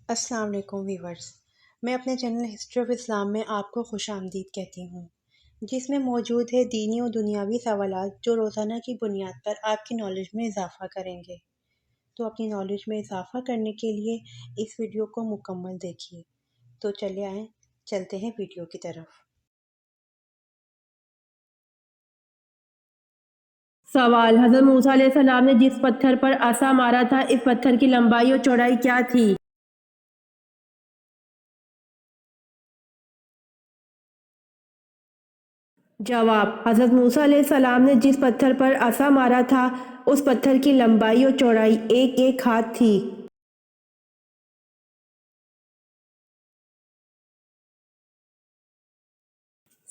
السلام علیکم ویورز، میں اپنے چینل ہسٹری آف اسلام میں آپ کو خوش آمدید کہتی ہوں، جس میں موجود ہے دینی و دنیاوی سوالات جو روزانہ کی بنیاد پر آپ کی نالج میں اضافہ کریں گے۔ تو اپنی نالج میں اضافہ کرنے کے لیے اس ویڈیو کو مکمل دیکھیے۔ تو چلے آئیں، چلتے ہیں ویڈیو کی طرف۔ سوال: حضرت موسیٰ علیہ السلام نے جس پتھر پر عصا مارا تھا، اس پتھر کی لمبائی اور چوڑائی کیا تھی؟ جواب: حضرت موسیٰ علیہ السلام نے جس پتھر پر عصا مارا تھا اس پتھر کی لمبائی اور چوڑائی ایک ہاتھ تھی۔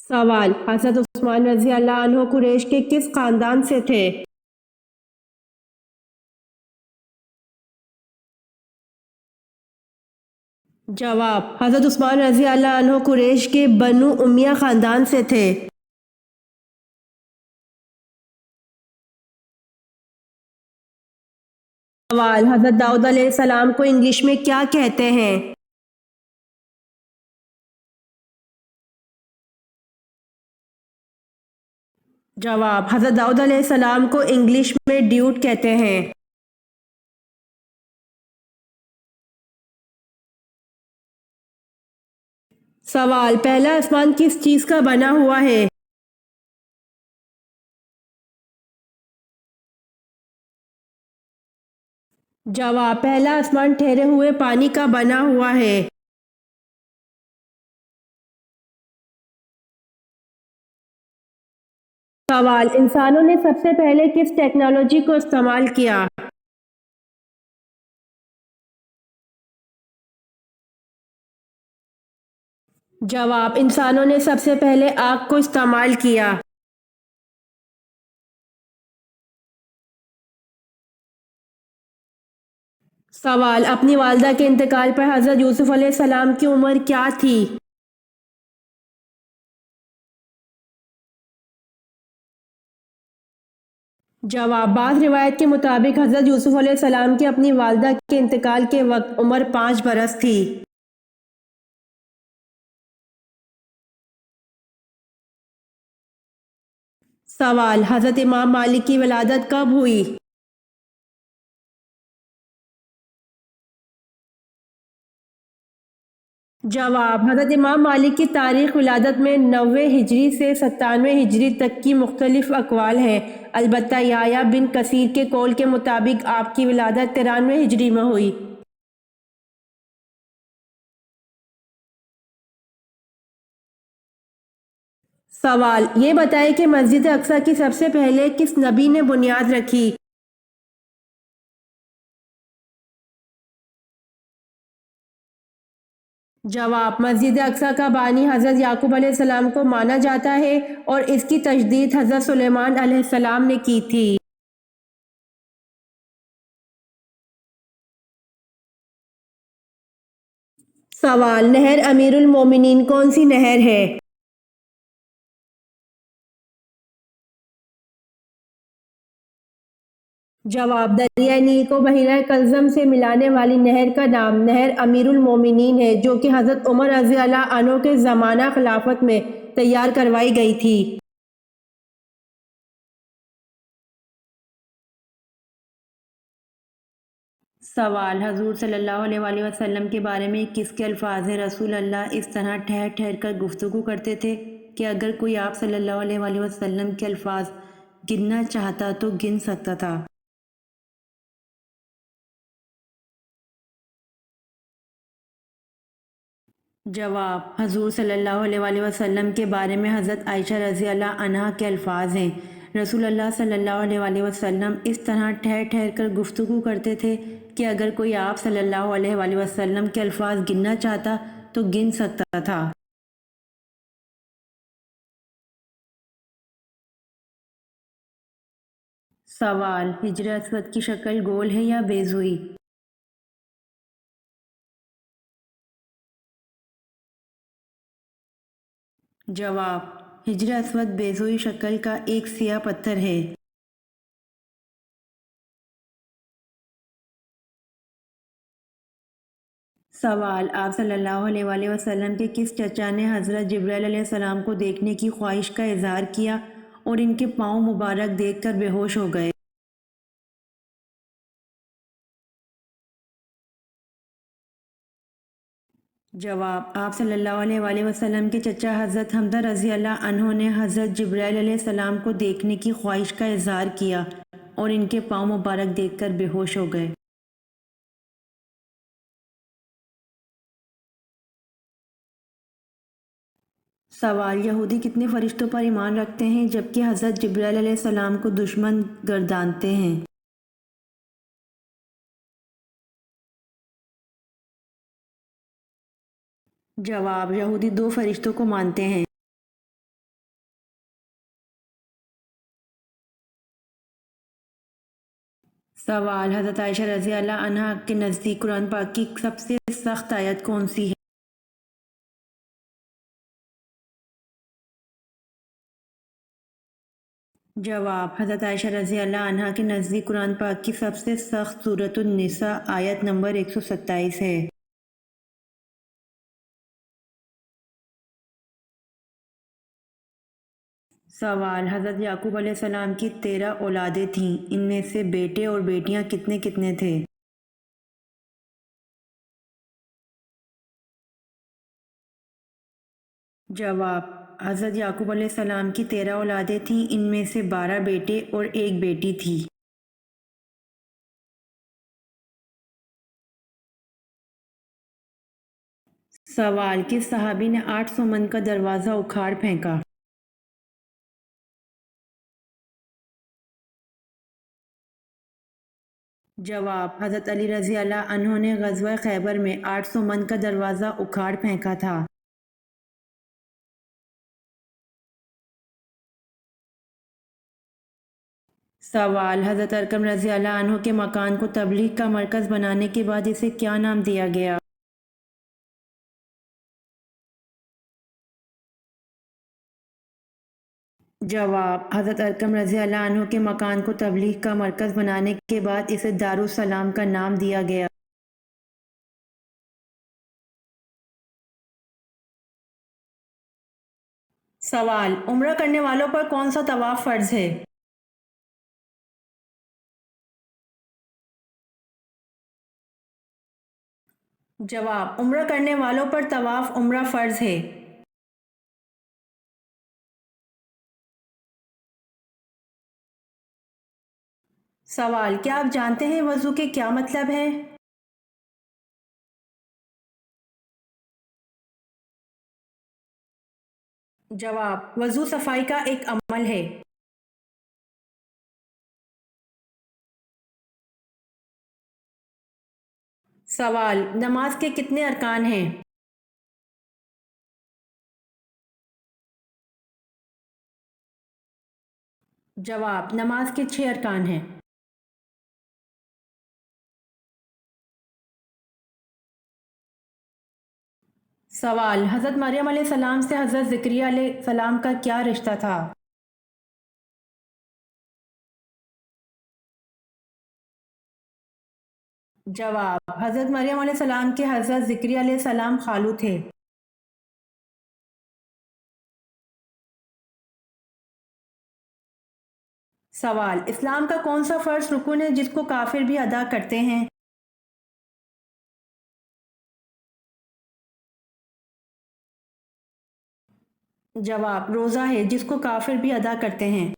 سوال: حضرت عثمان رضی اللہ عنہ قریش کے کس خاندان سے تھے؟ جواب: حضرت عثمان رضی اللہ عنہ قریش کے بنو امیہ خاندان سے تھے۔ سوال: حضرت داؤد علیہ السلام کو انگلش میں کیا کہتے ہیں؟ جواب: حضرت داؤد علیہ السلام کو انگلش میں ڈیوڈ کہتے ہیں۔ سوال: پہلا آسمان کس چیز کا بنا ہوا ہے؟ جواب: پہلا آسمان ٹھہرے ہوئے پانی کا بنا ہوا ہے۔ سوال: انسانوں نے سب سے پہلے کس ٹیکنالوجی کو استعمال کیا؟ جواب: انسانوں نے سب سے پہلے آگ کو استعمال کیا۔ سوال: اپنی والدہ کے انتقال پر حضرت یوسف علیہ السلام کی عمر کیا تھی؟ جواب: بعض روایت کے مطابق حضرت یوسف علیہ السلام کی اپنی والدہ کے انتقال کے وقت عمر 5 برس تھی۔ سوال: حضرت امام مالک کی ولادت کب ہوئی؟ جواب: حضرت امام مالک کی تاریخ ولادت میں 90 ہجری سے 97 ہجری تک کی مختلف اقوال ہیں، البتہ یحییٰ بن کثیر کے قول کے مطابق آپ کی ولادت 93 ہجری میں ہوئی۔ سوال: یہ بتائیں کہ مسجد اقصی کی سب سے پہلے کس نبی نے بنیاد رکھی؟ جواب: مسجد اقصی کا بانی حضرت یعقوب علیہ السلام کو مانا جاتا ہے اور اس کی تجدید حضرت سلیمان علیہ السلام نے کی تھی۔ سوال: نہر امیر المومنین کون سی نہر ہے؟ جواب: دریائے نیل کو بحیرہ کلزم سے ملانے والی نہر کا نام نہر امیر المومنین ہے، جو کہ حضرت عمر رضی اللہ عنہ کے زمانہ خلافت میں تیار کروائی گئی تھی۔ سوال: حضور صلی اللہ علیہ وآلہ وسلم کے بارے میں کس کے الفاظ ہیں؟ رسول اللہ اس طرح ٹھہر ٹھہر کر گفتگو کرتے تھے کہ اگر کوئی آپ صلی اللہ علیہ وآلہ وسلم کے الفاظ گننا چاہتا تو گن سکتا تھا۔ جواب: حضور صلی اللہ علیہ وآلہ وسلم کے بارے میں حضرت عائشہ رضی اللہ عنہا کے الفاظ ہیں، رسول اللہ صلی اللہ علیہ وآلہ وسلم اس طرح ٹھہر ٹھہر کر گفتگو کرتے تھے کہ اگر کوئی آپ صلی اللہ علیہ وآلہ وسلم کے الفاظ گننا چاہتا تو گن سکتا تھا۔ سوال: حجر اسود کی شکل گول ہے یا بیضوئی؟ جواب: حجر اسود بیضوئی شکل کا ایک سیاہ پتھر ہے۔ سوال: آپ صلی اللہ علیہ وآلہ وسلم کے کس چچا نے حضرت جبرائیل علیہ السلام کو دیکھنے کی خواہش کا اظہار کیا اور ان کے پاؤں مبارک دیکھ کر بے ہوش ہو گئے؟ جواب: آپ صلی اللہ علیہ وآلہ وسلم کے چچا حضرت حمزہ رضی اللہ عنہ نے حضرت جبرائیل علیہ السلام کو دیکھنے کی خواہش کا اظہار کیا اور ان کے پاؤں مبارک دیکھ کر بے ہوش ہو گئے۔ سوال: یہودی کتنے فرشتوں پر ایمان رکھتے ہیں جبکہ حضرت جبرائیل علیہ السلام کو دشمن گردانتے ہیں؟ جواب: یہودی 2 فرشتوں کو مانتے ہیں۔ سوال: حضرت عائشہ رضی اللہ عنہا کے نزدیک قرآن پاک کی سب سے سخت آیت کون سی ہے؟ جواب: حضرت عائشہ رضی اللہ عنہا کے نزدیک قرآن پاک کی سب سے سخت سورۃ النساء آیت نمبر 127 ہے۔ سوال: حضرت یعقوب علیہ السلام کی 13 اولادیں تھیں، ان میں سے بیٹے اور بیٹیاں کتنے کتنے تھے؟ جواب: حضرت یعقوب علیہ السلام کی 13 اولادیں تھیں، ان میں سے 12 بیٹے اور ایک بیٹی تھی۔ سوال: کس صحابی نے 800 من کا دروازہ اکھاڑ پھینکا؟ جواب: حضرت علی رضی اللہ عنہ نے غزوہ خیبر میں 800 من کا دروازہ اکھاڑ پھینکا تھا۔ سوال: حضرت ارقم رضی اللہ عنہ کے مکان کو تبلیغ کا مرکز بنانے کے بعد اسے کیا نام دیا گیا؟ جواب: حضرت ارقم رضی اللہ عنہ کے مکان کو تبلیغ کا مرکز بنانے کے بعد اسے دارالسلام کا نام دیا گیا۔ سوال: عمرہ کرنے والوں پر کون سا طواف فرض ہے؟ جواب: عمرہ کرنے والوں پر طواف عمرہ فرض ہے۔ سوال: کیا آپ جانتے ہیں وضو کے کیا مطلب ہے؟ جواب: وضو صفائی کا ایک عمل ہے۔ سوال: نماز کے کتنے ارکان ہیں؟ جواب: نماز کے 6 ارکان ہیں۔ سوال: حضرت مریم علیہ السلام سے حضرت زکریا علیہ السلام کا کیا رشتہ تھا؟ جواب: حضرت مریم علیہ السلام کے حضرت زکریا علیہ السلام خالو تھے۔ سوال: اسلام کا کون سا فرض رکن ہے جس کو کافر بھی ادا کرتے ہیں؟ جواب: روزہ ہے جس کو کافر بھی ادا کرتے ہیں۔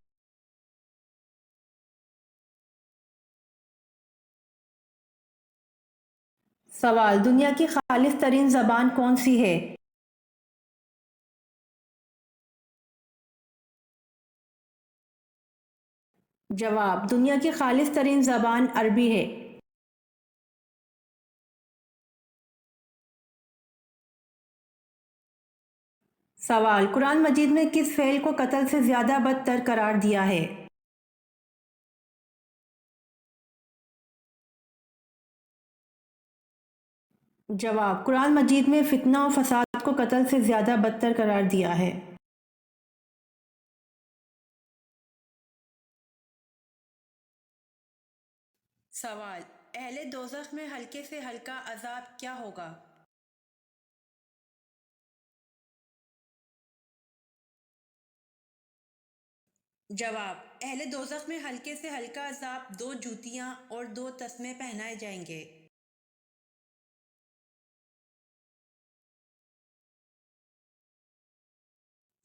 سوال: دنیا کی خالص ترین زبان کون سی ہے؟ جواب: دنیا کی خالص ترین زبان عربی ہے۔ سوال: قرآن مجید میں کس فعل کو قتل سے زیادہ بدتر قرار دیا ہے؟ جواب: قرآن مجید میں فتنہ و فساد کو قتل سے زیادہ بدتر قرار دیا ہے۔ سوال: اہل دوزخ میں ہلکے سے ہلکا عذاب کیا ہوگا؟ جواب: اہل دوزخ میں ہلکے سے ہلکا عذاب 2 جوتیاں اور 2 تسمے پہنائے جائیں گے۔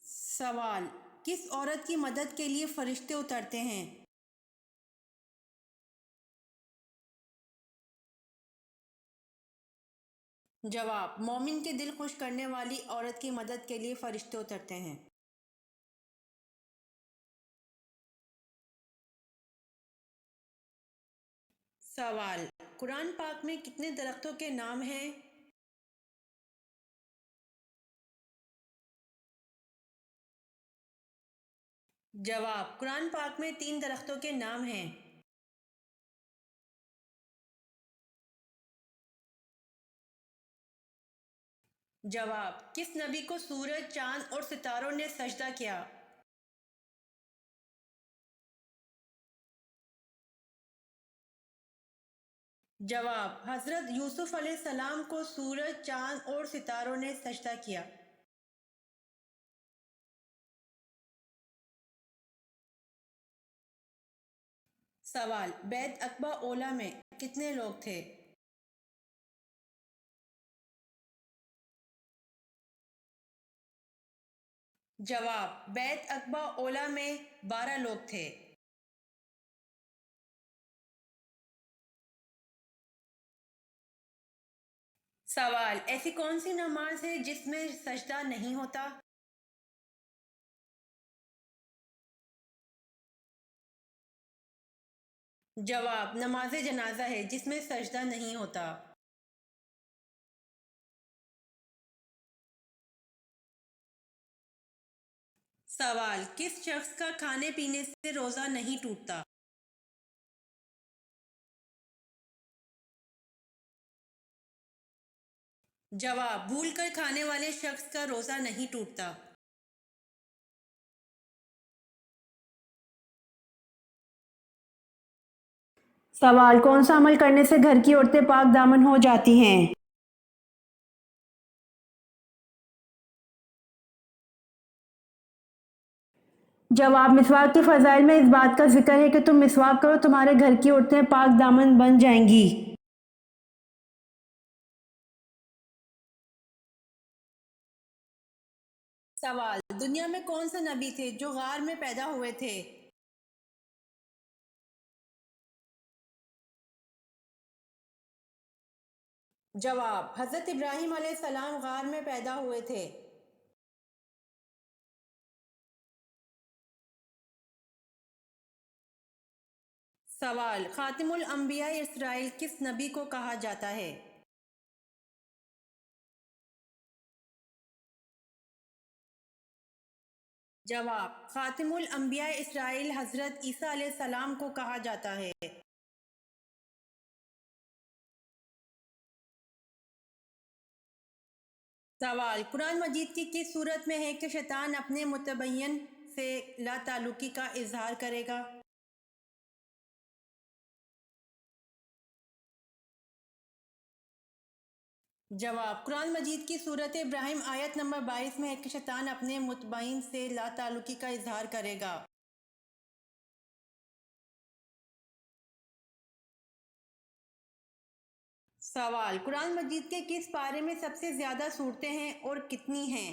سوال: کس عورت کی مدد کے لیے فرشتے اترتے ہیں؟ جواب: مومن کے دل خوش کرنے والی عورت کی مدد کے لیے فرشتے اترتے ہیں۔ سوال: قرآن پاک میں کتنے درختوں کے نام ہیں؟ جواب: قرآن پاک میں 3 درختوں کے نام ہیں۔ جواب: کس نبی کو سورج، چاند اور ستاروں نے سجدہ کیا؟ جواب: حضرت یوسف علیہ السلام کو سورج، چاند اور ستاروں نے سجدہ کیا۔ سوال: بیت عقبہ اولیٰ میں کتنے لوگ تھے؟ جواب: بیت عقبہ اولیٰ میں 12 لوگ تھے۔ سوال: ایسی کون سی نماز ہے جس میں سجدہ نہیں ہوتا؟ جواب: نماز جنازہ ہے جس میں سجدہ نہیں ہوتا۔ سوال: کس شخص کا کھانے پینے سے روزہ نہیں ٹوٹتا؟ جواب: بھول کر کھانے والے شخص کا روزہ نہیں ٹوٹتا۔ سوال: کون سا عمل کرنے سے گھر کی عورتیں پاک دامن ہو جاتی ہیں؟ جواب: مسواک کے فضائل میں اس بات کا ذکر ہے کہ تم مسواک کرو تمہارے گھر کی عورتیں پاک دامن بن جائیں گی۔ سوال: دنیا میں کون سے نبی تھے جو غار میں پیدا ہوئے تھے؟ جواب: حضرت ابراہیم علیہ السلام غار میں پیدا ہوئے تھے۔ سوال: خاتم الانبیاء اسرائیل کس نبی کو کہا جاتا ہے؟ جواب: خاتم الانبیاء اسرائیل حضرت عیسیٰ علیہ السلام کو کہا جاتا ہے۔ سوال: قرآن مجید کی کس صورت میں ہے کہ شیطان اپنے متبین سے لا تعلقی کا اظہار کرے گا؟ جواب: قرآن مجید کی سورۃ ابراہیم آیت نمبر 22 میں ہے کہ شیطان اپنے متبین سے لا تعلقی کا اظہار کرے گا۔ سوال: قرآن مجید کے کس پارے میں سب سے زیادہ صورتیں ہیں اور کتنی ہیں؟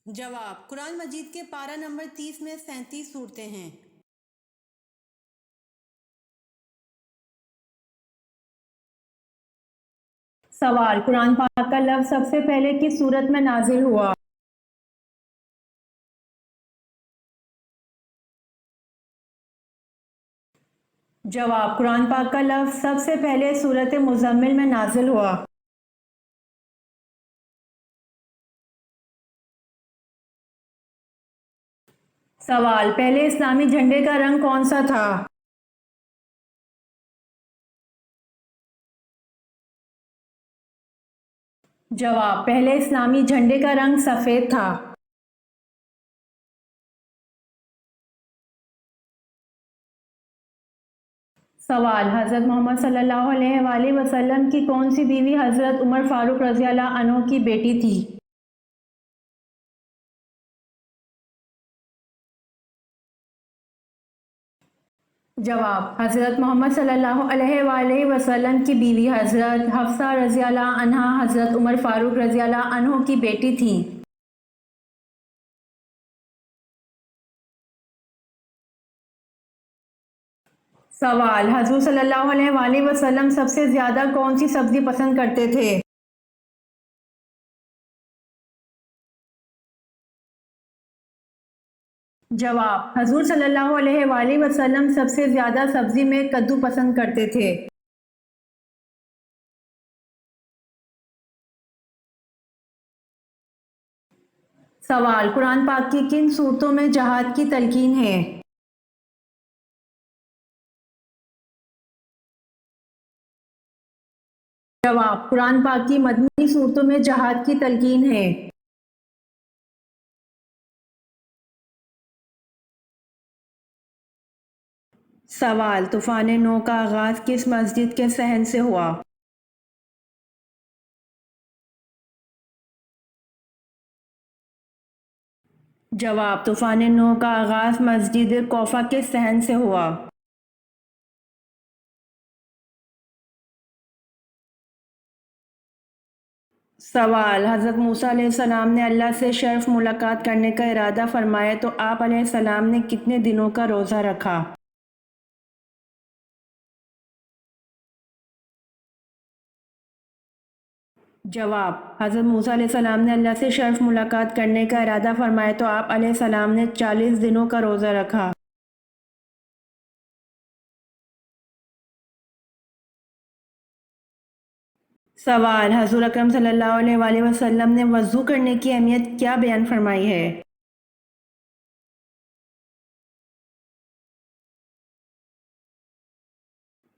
جواب: قرآن مجید کے پارہ نمبر 30 میں 37 صورتیں ہیں۔ سوال: قرآن پاک کا لفظ سب سے پہلے کس صورت میں نازل ہوا؟ جواب: قرآن پاک کا لفظ سب سے پہلے سورۃ مزمل میں نازل ہوا۔ سوال: پہلے اسلامی جھنڈے کا رنگ کون سا تھا؟ جواب: پہلے اسلامی جھنڈے کا رنگ سفید تھا۔ سوال: حضرت محمد صلی اللہ علیہ وآلہ وسلم کی کون سی بیوی حضرت عمر فاروق رضی اللہ عنہ کی بیٹی تھی؟ جواب: حضرت محمد صلی اللہ علیہ وآلہ وسلم کی بیوی حضرت حفصہ رضی اللہ عنہا حضرت عمر فاروق رضی اللہ عنہ کی بیٹی تھیں۔ سوال: حضور صلی اللہ علیہ وآلہ وسلم سب سے زیادہ کون سی سبزی پسند کرتے تھے؟ جواب: حضور صلی اللہ علیہ وآلہ وسلم سب سے زیادہ سبزی میں کدو پسند کرتے تھے۔ سوال: قرآن پاک کی کن صورتوں میں جہاد کی تلقین ہے؟ جواب: قرآن پاک کی مدنی صورتوں میں جہاد کی تلقین ہے۔ سوال: طوفان نو کا آغاز کس مسجد کے صحن سے ہوا؟ جواب: طوفان نو کا آغاز مسجد کوفہ کے صحن سے ہوا۔ سوال: حضرت موسیٰ علیہ السلام نے اللہ سے شرف ملاقات کرنے کا ارادہ فرمایا تو آپ علیہ السلام نے کتنے دنوں کا روزہ رکھا؟ جواب: حضرت موسیٰ علیہ السلام نے اللہ سے شرف ملاقات کرنے کا ارادہ فرمایا تو آپ علیہ السلام نے 40 دنوں کا روزہ رکھا۔ سوال: حضور اکرم صلی اللہ علیہ وآلہ وسلم نے وضو کرنے کی اہمیت کیا بیان فرمائی ہے؟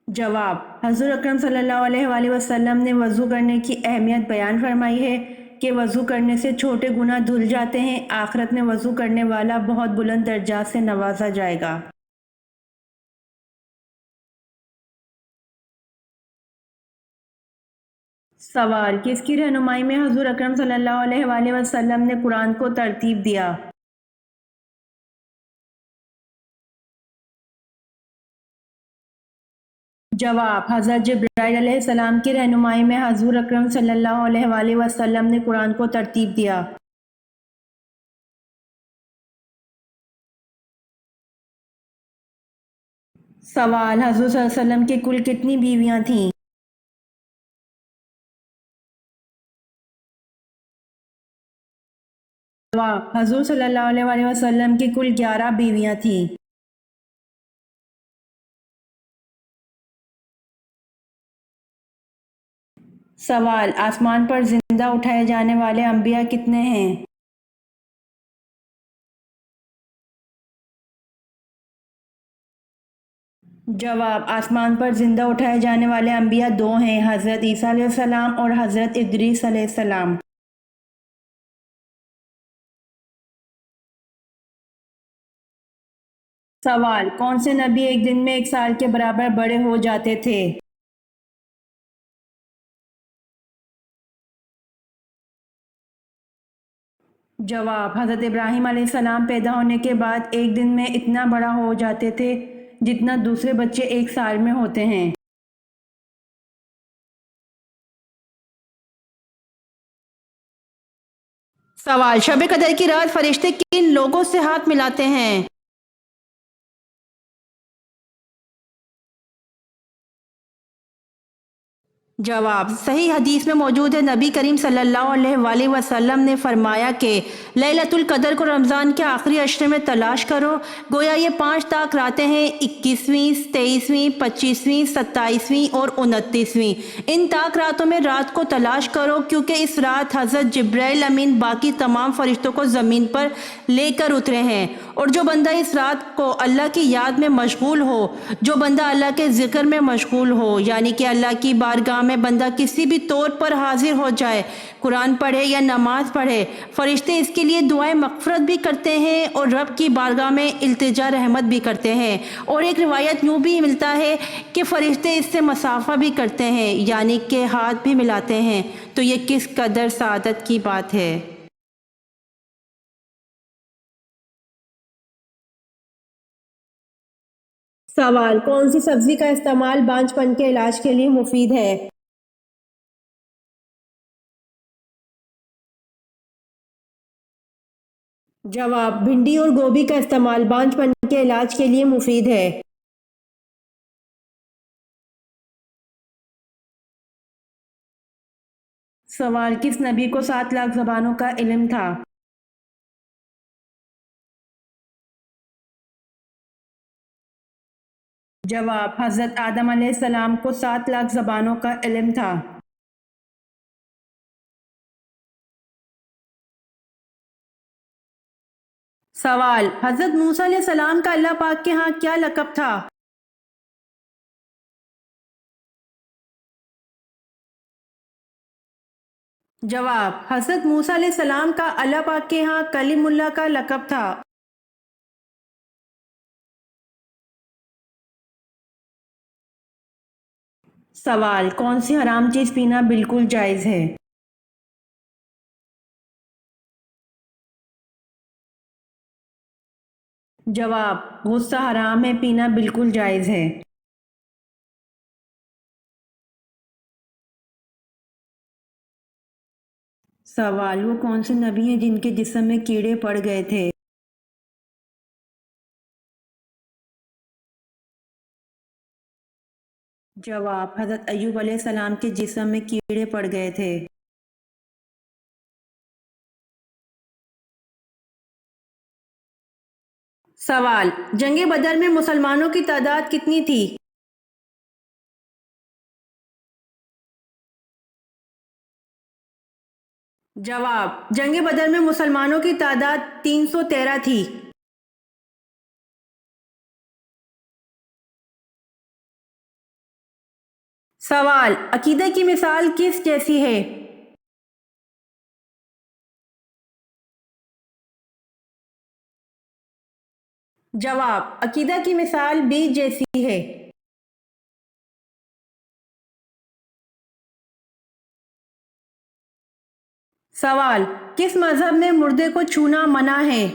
جواب: حضور اکرم صلی اللہ علیہ وآلہ وسلم نے وضو کرنے کی اہمیت بیان فرمائی ہے کہ وضو کرنے سے چھوٹے گناہ دھل جاتے ہیں، آخرت میں وضو کرنے والا بہت بلند درجات سے نوازا جائے گا۔ سوال: کس کی رہنمائی میں حضور اکرم صلی اللہ علیہ وآلہ وسلم نے قرآن کو ترتیب دیا؟ جواب: حضرت جبرائیل علیہ السلام کی رہنمائی میں حضور اکرم صلی اللہ علیہ وآلہ وسلم نے قرآن کو ترتیب دیا۔ سوال: حضور صلی اللہ علیہ وسلم کی کل کتنی بیویاں تھیں؟ جواب: حضور صلی اللہ علیہ وآلہ وسلم کی کل 11 بیویاں تھیں۔ سوال: آسمان پر زندہ اٹھائے جانے والے انبیاء کتنے ہیں؟ جواب: آسمان پر زندہ اٹھائے جانے والے انبیاء 2 ہیں، حضرت عیسیٰ علیہ السلام اور حضرت ادریس علیہ السلام۔ سوال: کون سے نبی ایک دن میں 1 سال کے برابر بڑے ہو جاتے تھے؟ جواب: حضرت ابراہیم علیہ السلام پیدا ہونے کے بعد ایک دن میں اتنا بڑا ہو جاتے تھے جتنا دوسرے بچے 1 سال میں ہوتے ہیں۔ سوال: شب قدر کی رات فرشتے کن لوگوں سے ہاتھ ملاتے ہیں؟ جواب: صحیح حدیث میں موجود ہے، نبی کریم صلی اللہ علیہ وآلہ وسلم نے فرمایا کہ لیلۃ القدر کو رمضان کے آخری عشرے میں تلاش کرو، گویا یہ 5 طاق راتیں ہیں، 21ویں، 23ویں، 25ویں، 27ویں اور 29ویں۔ ان طاق راتوں میں رات کو تلاش کرو کیونکہ اس رات حضرت جبرائیل امین باقی تمام فرشتوں کو زمین پر لے کر اترے ہیں اور جو بندہ اس رات کو اللہ کی یاد میں مشغول ہو، جو بندہ اللہ کے ذکر میں مشغول ہو، یعنی کہ اللہ کی بارگاہ میں بندہ کسی بھی طور پر حاضر ہو جائے، قرآن پڑھے یا نماز پڑھے، فرشتے اس کے لیے دعائیں مغفرت بھی کرتے ہیں اور رب کی بارگاہ میں التجا رحمت بھی کرتے ہیں۔ اور ایک روایت یوں بھی ملتا ہے کہ فرشتے اس سے مصافحہ بھی کرتے ہیں، یعنی کہ ہاتھ بھی ملاتے ہیں۔ تو یہ کس قدر سعادت کی بات ہے۔ سوال: کون سی سبزی کا استعمال بانجھ پن کے علاج کے لیے مفید ہے؟ جواب: بھنڈی اور گوبھی کا استعمال بانجھ پن کے علاج کے لیے مفید ہے۔ سوال: کس نبی کو 7 لاکھ زبانوں کا علم تھا؟ جواب: حضرت آدم علیہ السلام کو 7 لاکھ زبانوں کا علم تھا۔ سوال: حضرت موسیٰ علیہ السلام کا اللہ پاک کے ہاں کیا لقب تھا؟ جواب: حضرت موسیٰ علیہ السلام کا اللہ پاک کے ہاں کلیم اللہ کا لقب تھا۔ سوال: کون سی حرام چیز پینا بالکل جائز ہے؟ جواب: غصہ حرام ہے، پینا بالکل جائز ہے۔ سوال: وہ کون سے نبی ہیں جن کے جسم میں کیڑے پڑ گئے تھے؟ جواب: حضرت ایوب علیہ السلام کے جسم میں کیڑے پڑ گئے تھے۔ سوال: جنگ بدر میں مسلمانوں کی تعداد کتنی تھی؟ جواب: جنگ بدر میں مسلمانوں کی تعداد 313 تھی۔ سوال: عقیدہ کی مثال کس جیسی ہے؟ جواب: عقیدہ کی مثال بیج جیسی ہے۔ سوال: کس مذہب میں مردے کو چھونا منع ہے؟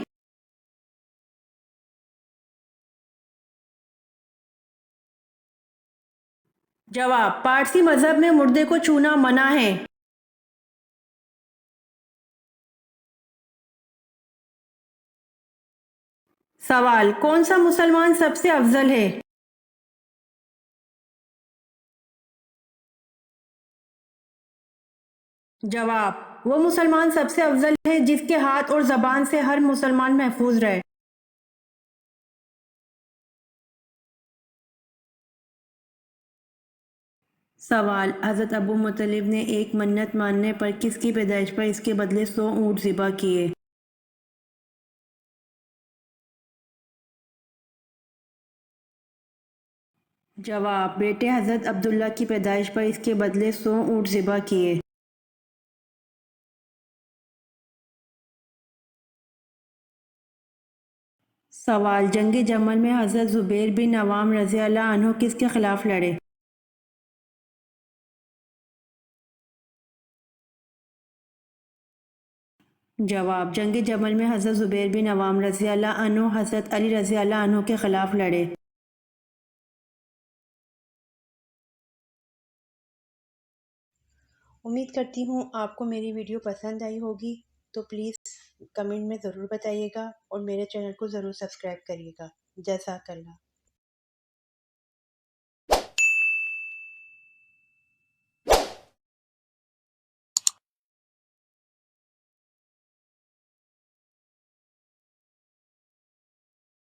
جواب: پارسی مذہب میں مردے کو چھونا منع ہے۔ سوال: کون سا مسلمان سب سے افضل ہے؟ جواب: وہ مسلمان سب سے افضل ہے جس کے ہاتھ اور زبان سے ہر مسلمان محفوظ رہے۔ سوال: حضرت ابو مطلب نے ایک منت ماننے پر کس کی پیدائش پر اس کے بدلے 100 اونٹ ذبح کیے؟ جواب: بیٹے حضرت عبداللہ کی پیدائش پر اس کے بدلے 100 اونٹ ذبح کیے۔ سوال: جنگ جمل میں حضرت زبیر بن عوام رضی اللہ عنہ کس کے خلاف لڑے؟ جواب: جنگ جمل میں حضرت زبیر بن عوام رضی اللہ عنہ حضرت علی رضی اللہ عنہ کے خلاف لڑے۔ امید کرتی ہوں آپ کو میری ویڈیو پسند آئی ہوگی، تو پلیز کمنٹ میں ضرور بتائیے گا اور میرے چینل کو ضرور سبسکرائب کریے گا۔ جزاک اللہ۔